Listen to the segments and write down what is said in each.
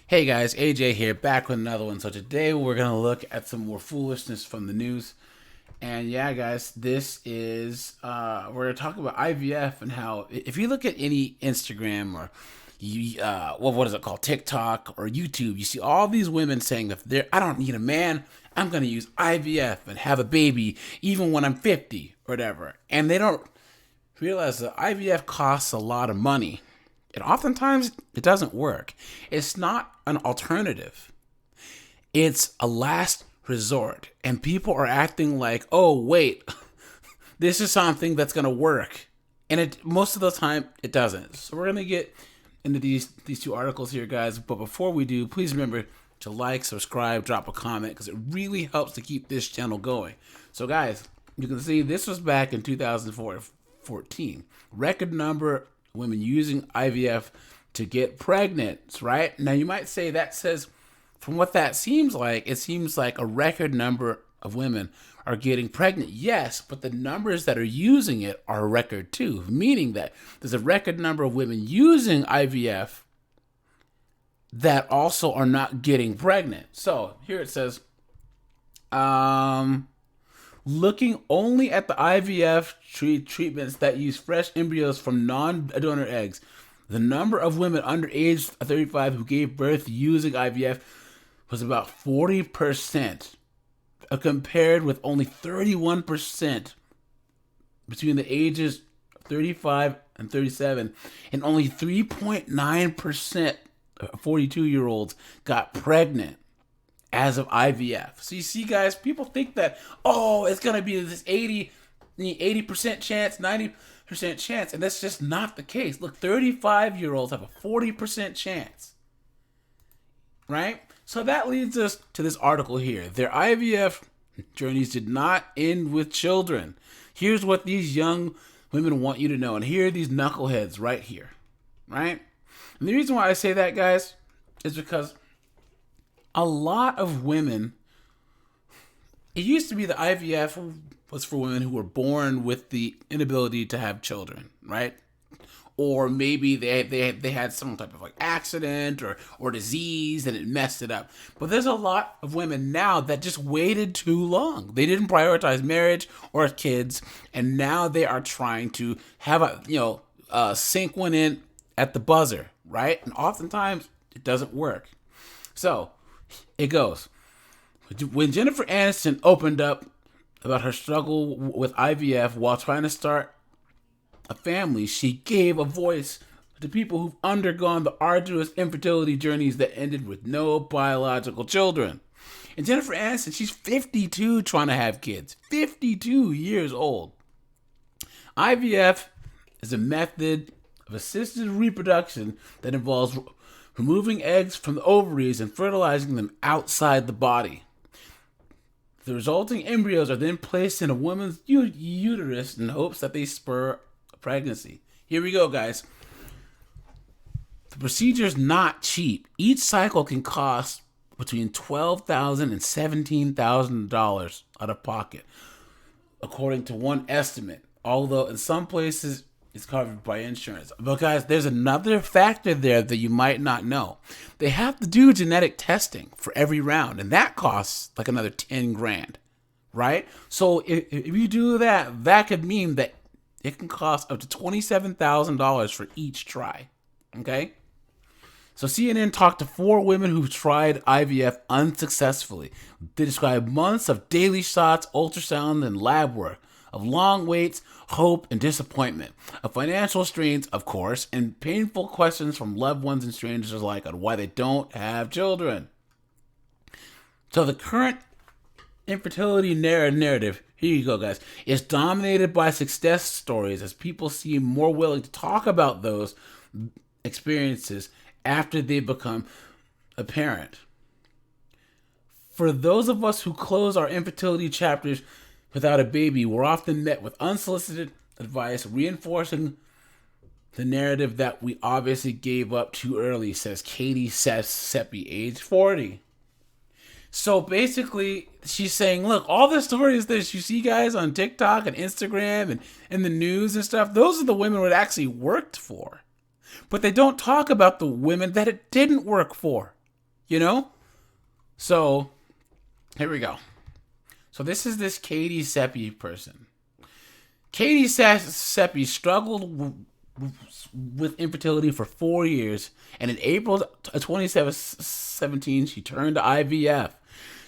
Hey guys, AJ here, back with another one. So today we're gonna look at some more foolishness from the news. And yeah, guys, this is we're gonna talk about IVF and how if you look at any Instagram or what is it called, TikTok or YouTube, you see all these women saying if they're I don't need a man, I'm gonna use IVF and have a baby even when I'm 50 or whatever, and they don't realize that IVF costs a lot of money. And oftentimes it doesn't work. It's not an alternative. It's a last resort. And people are acting like, oh, wait, this is something that's going to work. And it most of the time, it doesn't. So we're going to get into these two articles here, guys. But before we do, please remember to like, subscribe, drop a comment, because it really helps to keep this channel going. So, guys, you can see this was back in 2014. Record number women using IVF to get pregnant, right? Now you might say that says, from what that seems like, it seems like a record number of women are getting pregnant. Yes, but the numbers that are using it are a record too, meaning that there's a record number of women using IVF that also are not getting pregnant. So here it says, looking only at the IVF treatments that use fresh embryos from non-donor eggs, the number of women under age 35 who gave birth using IVF was about 40%, compared with only 31% between the ages 35 and 37, and only 3.9% of 42-year-olds got pregnant as of IVF. So you see, guys, people think that, oh, it's going to be this 80% chance, 90% chance, and that's just not the case. Look, 35-year-olds have a 40% chance, right? So that leads us to this article here. Their IVF journeys did not end with children. Here's what these young women want you to know, and here are these knuckleheads right here, right? And the reason why I say that, guys, is because a lot of women, it used to be the IVF was for women who were born with the inability to have children, right? Or maybe they had some type of like accident or disease and it messed it up. But there's a lot of women now that just waited too long. They didn't prioritize marriage or kids, and now they are trying to have sink one in at the buzzer, right? And oftentimes it doesn't work. So it goes. When Jennifer Aniston opened up about her struggle with IVF while trying to start a family, she gave a voice to people who've undergone the arduous infertility journeys that ended with no biological children. And Jennifer Aniston, she's 52 trying to have kids. 52 years old. IVF is a method of assisted reproduction that involves removing eggs from the ovaries and fertilizing them outside the body. The resulting embryos are then placed in a woman's uterus in hopes that they spur a pregnancy. Here we go, guys. The procedure is not cheap. Each cycle can cost between $12,000 and $17,000 out of pocket, according to one estimate. Although in some places it's covered by insurance. But guys, there's another factor there that you might not know. They have to do genetic testing for every round, and that costs like another 10 grand, right? So if you do that, that could mean that it can cost up to $27,000 for each try, okay? So CNN talked to 4 women who tried IVF unsuccessfully. They described months of daily shots, ultrasound, and lab work, of long waits, hope, and disappointment, of financial strains, of course, and painful questions from loved ones and strangers alike on why they don't have children. So the current infertility narrative, here you go, guys, is dominated by success stories as people seem more willing to talk about those experiences after they become apparent. For those of us who close our infertility chapters without a baby, we're often met with unsolicited advice, reinforcing the narrative that we obviously gave up too early, says Katie Seppi, age 40. So basically, she's saying, look, all the stories that you see, guys, on TikTok and Instagram and in the news and stuff, those are the women it actually worked for. But they don't talk about the women that it didn't work for. You know? So, here we go. So this is this Katie Seppi person. Katie Seppi struggled with infertility for 4 years, and in April of 2017, she turned to IVF.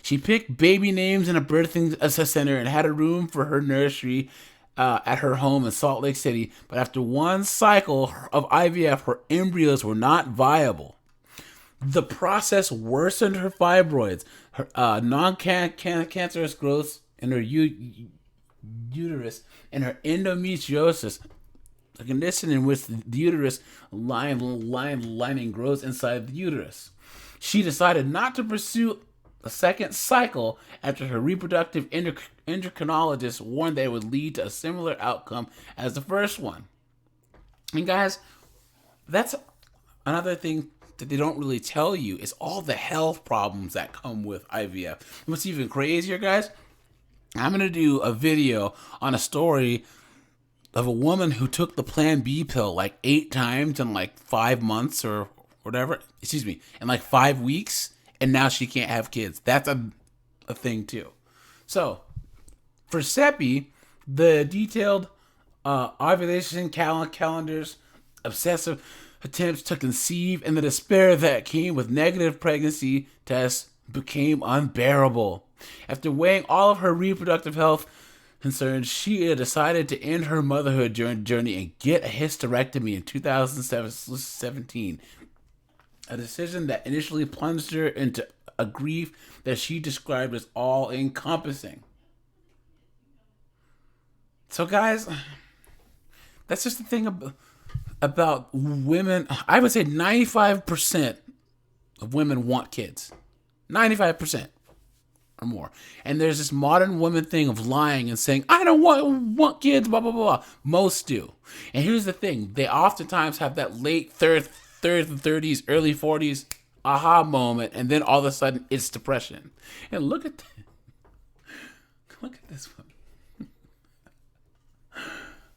She picked baby names in a birthing center and had a room for her nursery at her home in Salt Lake City. But after one cycle of IVF, her embryos were not viable. The process worsened her fibroids, her non-cancerous growths in her uterus, and her endometriosis, a condition in which the uterus lining grows inside the uterus. She decided not to pursue a second cycle after her reproductive endocrinologist warned that it would lead to a similar outcome as the first one. And guys, that's another thing that they don't really tell you is all the health problems that come with IVF. And what's even crazier, guys, I'm going to do a video on a story of a woman who took the Plan B pill like 8 times in like 5 months or whatever. In like 5 weeks, and now she can't have kids. That's a thing too. So, for Seppi, the detailed ovulation calendars, obsessive attempts to conceive, and the despair that came with negative pregnancy tests became unbearable. After weighing all of her reproductive health concerns, she decided to end her motherhood journey and get a hysterectomy in 2017. A decision that initially plunged her into a grief that she described as all-encompassing. So, guys, that's just the thing about women. I would say 95% of women want kids. 95% or more. And there's this modern woman thing of lying and saying, I don't want kids, blah, blah, blah. Most do. And here's the thing. They oftentimes have that late 30s, early 40s aha moment, and then all of a sudden it's depression. And look at this one.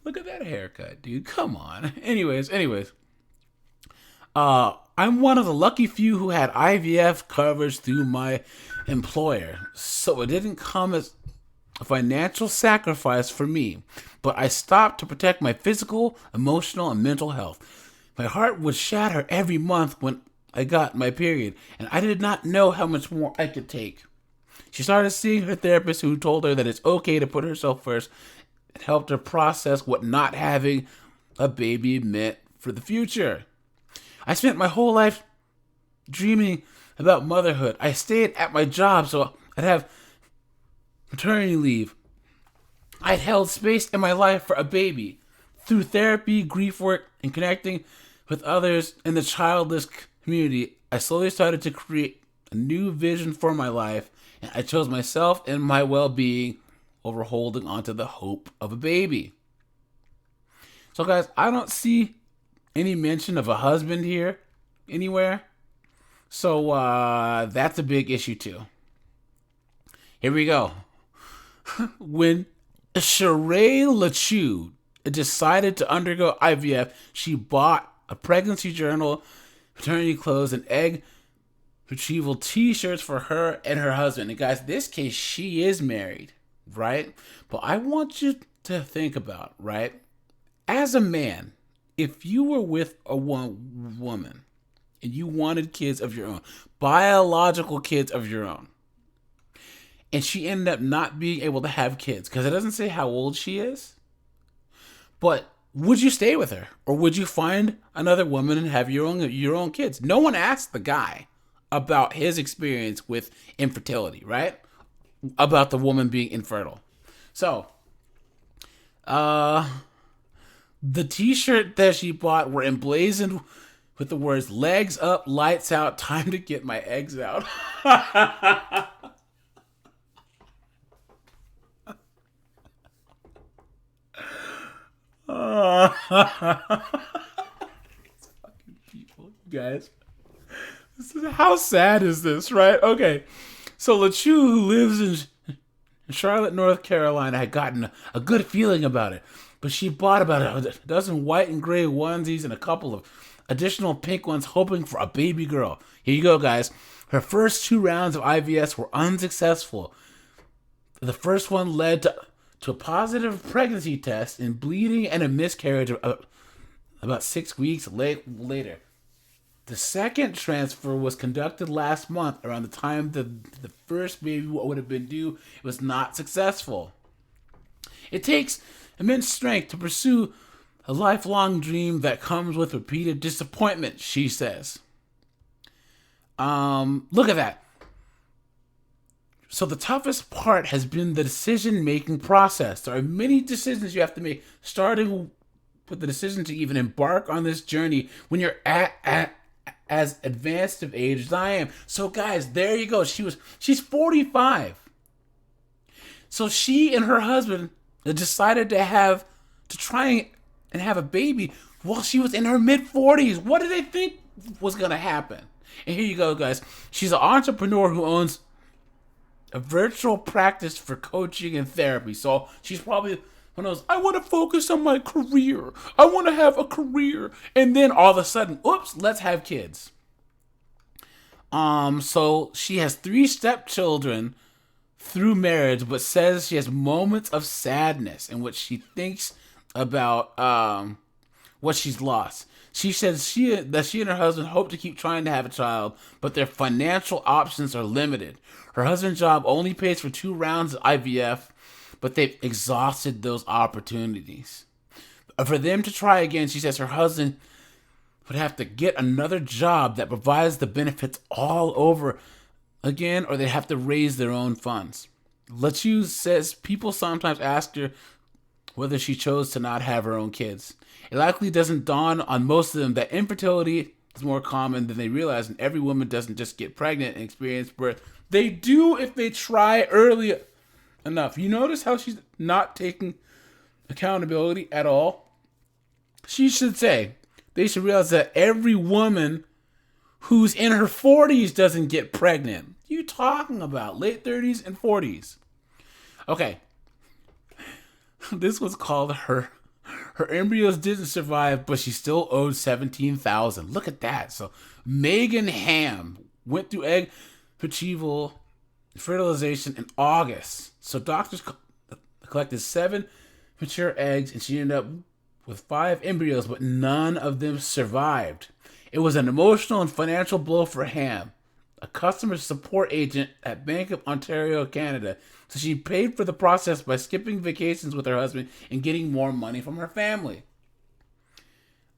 Look at that haircut, dude. Come on. Anyways. I'm one of the lucky few who had IVF coverage through my employer, so it didn't come as a financial sacrifice for me, but I stopped to protect my physical, emotional, and mental health. My heart would shatter every month when I got my period, and I did not know how much more I could take. She started seeing her therapist, who told her that it's okay to put herself first. It helped her process what not having a baby meant for the future. I spent my whole life dreaming about motherhood. I stayed at my job so I'd have maternity leave. I'd held space in my life for a baby. Through therapy, grief work, and connecting with others in the childless community, I slowly started to create a new vision for my life, and I chose myself and my well-being over holding onto the hope of a baby. So, guys, I don't see any mention of a husband here anywhere. So that's a big issue too. Here we go. When Sheree LeChue decided to undergo IVF, she bought a pregnancy journal, maternity clothes, and egg retrieval t-shirts for her and her husband. And guys, in this case, she is married, right? But I want you to think about, right? As a man, if you were with a woman and you wanted kids of your own, biological kids of your own, and she ended up not being able to have kids, because it doesn't say how old she is, but would you stay with her? Or would you find another woman and have your own kids? No one asked the guy about his experience with infertility, right? About the woman being infertile. So, the t-shirt that she bought were emblazoned with the words, legs up, lights out, time to get my eggs out. These fucking people, you guys. How sad is this, right? Okay. So LeChue, who lives in Charlotte, North Carolina, had gotten a good feeling about it. But she bought about a dozen white and gray onesies and a couple of additional pink ones, hoping for a baby girl. Here you go, guys. Her first 2 rounds of IVF were unsuccessful. The first one led to a positive pregnancy test and bleeding and a miscarriage about 6 weeks later. The second transfer was conducted last month around the time the first baby would have been due. It was not successful. It takes immense strength to pursue a lifelong dream that comes with repeated disappointment, she says. Look at that. So the toughest part has been the decision-making process. There are many decisions you have to make, starting with the decision to even embark on this journey when you're at as advanced of age as I am. So guys, there you go. She's 45. So she and her husband decided to try and have a baby while she was in her mid-40s. What did they think was going to happen? And here you go, guys. She's an entrepreneur who owns a virtual practice for coaching and therapy. So she's probably one of those, I want to focus on my career. I want to have a career. And then all of a sudden, oops, let's have kids. So she has 3 stepchildren through marriage, but says she has moments of sadness in which she thinks about what she's lost. She says that she and her husband hope to keep trying to have a child, but their financial options are limited. Her husband's job only pays for 2 rounds of IVF, but they've exhausted those opportunities. For them to try again, she says her husband would have to get another job that provides the benefits all over again, or they have to raise their own funds. Lachue says people sometimes ask her whether she chose to not have her own kids. It likely doesn't dawn on most of them that infertility is more common than they realize, and every woman doesn't just get pregnant and experience birth. They do if they try early enough. You notice how she's not taking accountability at all? They should realize that every woman who's in her 40s doesn't get pregnant. You talking about late 30s and 40s. Okay. This was called her embryos didn't survive, but she still owed $17,000. Look at that. So Megan Ham went through egg retrieval fertilization in August. So doctors collected 7 mature eggs, and she ended up with 5 embryos, but none of them survived. It was an emotional and financial blow for Ham, a customer support agent at Bank of Ontario, Canada. So she paid for the process by skipping vacations with her husband and getting more money from her family.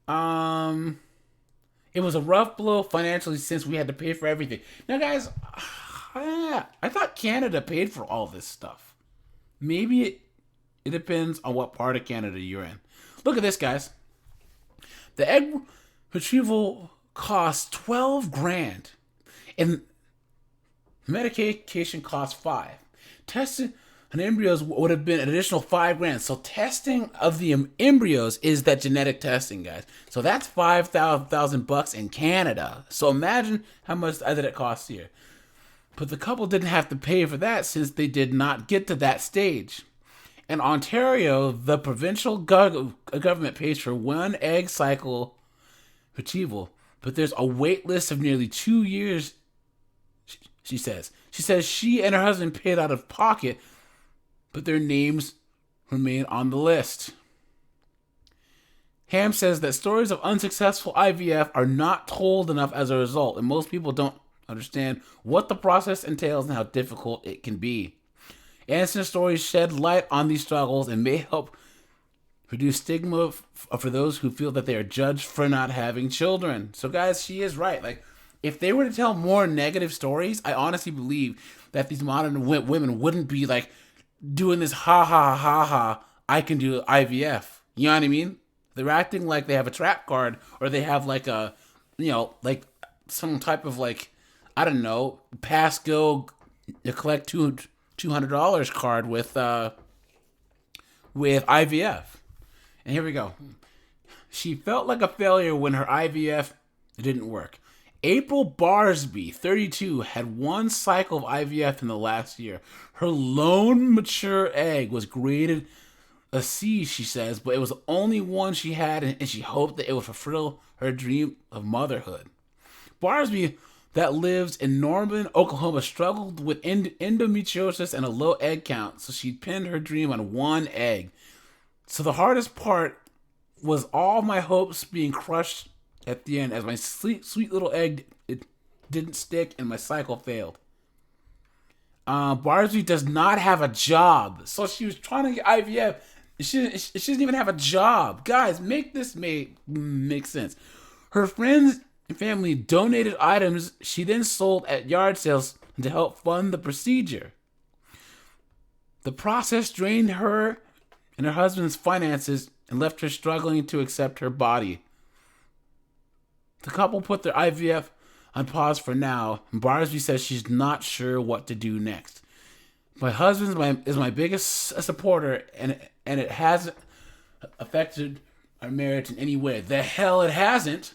It was a rough blow financially since we had to pay for everything. Now, guys, I thought Canada paid for all this stuff. Maybe it depends on what part of Canada you're in. Look at this, guys. The egg retrieval costs $12,000, and medication costs $5,000. Testing an embryos would have been an additional $5,000. So testing of the embryos is that genetic testing, guys. So that's $5,000 in Canada. So imagine how much that it costs here. But the couple didn't have to pay for that since they did not get to that stage. In Ontario, the provincial government pays for 1 egg cycle retrieval, but there's a wait list of nearly 2 years, she says. She says she and her husband paid out of pocket, but their names remain on the list. Ham says that stories of unsuccessful IVF are not told enough as a result, and most people don't understand what the process entails and how difficult it can be. Anderson's stories shed light on these struggles and may help reduce stigma for those who feel that they are judged for not having children. So, guys, she is right. Like, if they were to tell more negative stories, I honestly believe that these modern women wouldn't be like doing this I can do IVF. You know what I mean? They're acting like they have a trap card, or they have like a, like some type of like, I don't know, pass go, you collect $200 card with IVF. And here we go. She felt like a failure when her IVF didn't work. April Barsby, 32, had 1 cycle of IVF in the last year. Her lone mature egg was graded a C, she says, but it was the only one she had, and she hoped that it would fulfill her dream of motherhood. Barsby, that lives in Norman, Oklahoma, struggled with endometriosis and a low egg count, so she pinned her dream on one egg. So the hardest part was all my hopes being crushed at the end, as my sweet little egg, it didn't stick and my cycle failed. Barsby does not have a job, so she was trying to get IVF. She doesn't even have a job. Guys, make this make sense. Her friends and family donated items she then sold at yard sales to help fund the procedure. The process drained her and her husband's finances and left her struggling to accept her body. The couple put their IVF on pause for now, and Barsby says she's not sure what to do next. My husband is my biggest supporter, and it hasn't affected our marriage in any way. The hell it hasn't.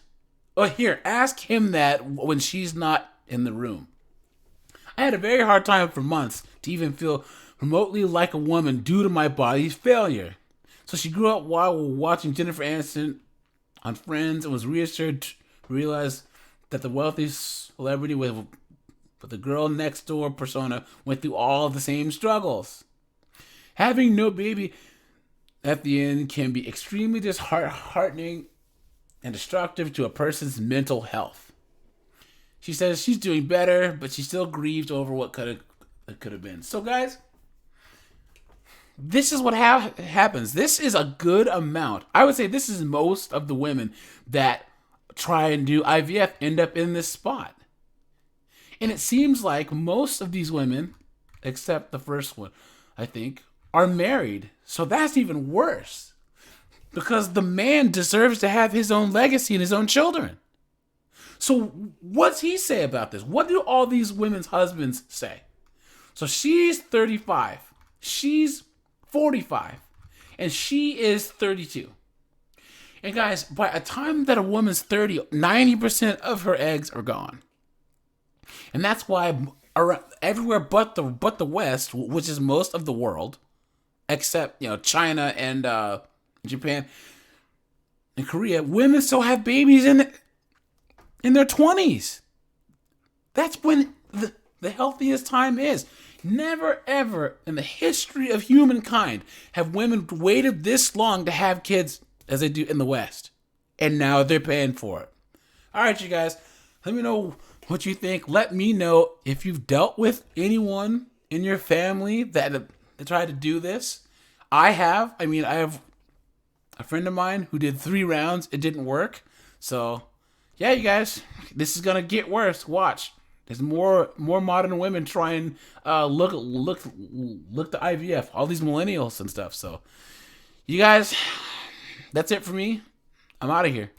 Oh, here, ask him that when she's not in the room. I had a very hard time for months to even feel remotely like a woman due to my body's failure. So she grew up while watching Jennifer Aniston on Friends and was reassured to realize that the wealthy celebrity with the girl next door persona went through all of the same struggles. Having no baby at the end can be extremely disheartening and destructive to a person's mental health. She says she's doing better, but she still grieves over what could have been. So, guys, this is what happens. This is a good amount. I would say this is most of the women that try and do IVF end up in this spot. And it seems like most of these women, except the first one, I think, are married. So that's even worse. Because the man deserves to have his own legacy and his own children. So what's he say about this? What do all these women's husbands say? So she's 35. She's 45. And she is 32. And guys, by the time that a woman's 30, 90% of her eggs are gone. And that's why everywhere but the West, which is most of the world, except China and Japan and Korea, women still have babies in their 20s. That's when the healthiest time is. Never ever in the history of humankind have women waited this long to have kids as they do in the West. And now they're paying for it. All right, you guys, let me know what you think. Let me know if you've dealt with anyone in your family that tried to do this. I have. I have a friend of mine who did 3 rounds. It didn't work. So, yeah, you guys, this is gonna get worse. Watch. There's more modern women trying look to IVF. All these millennials and stuff. So, you guys, that's it for me. I'm out of here.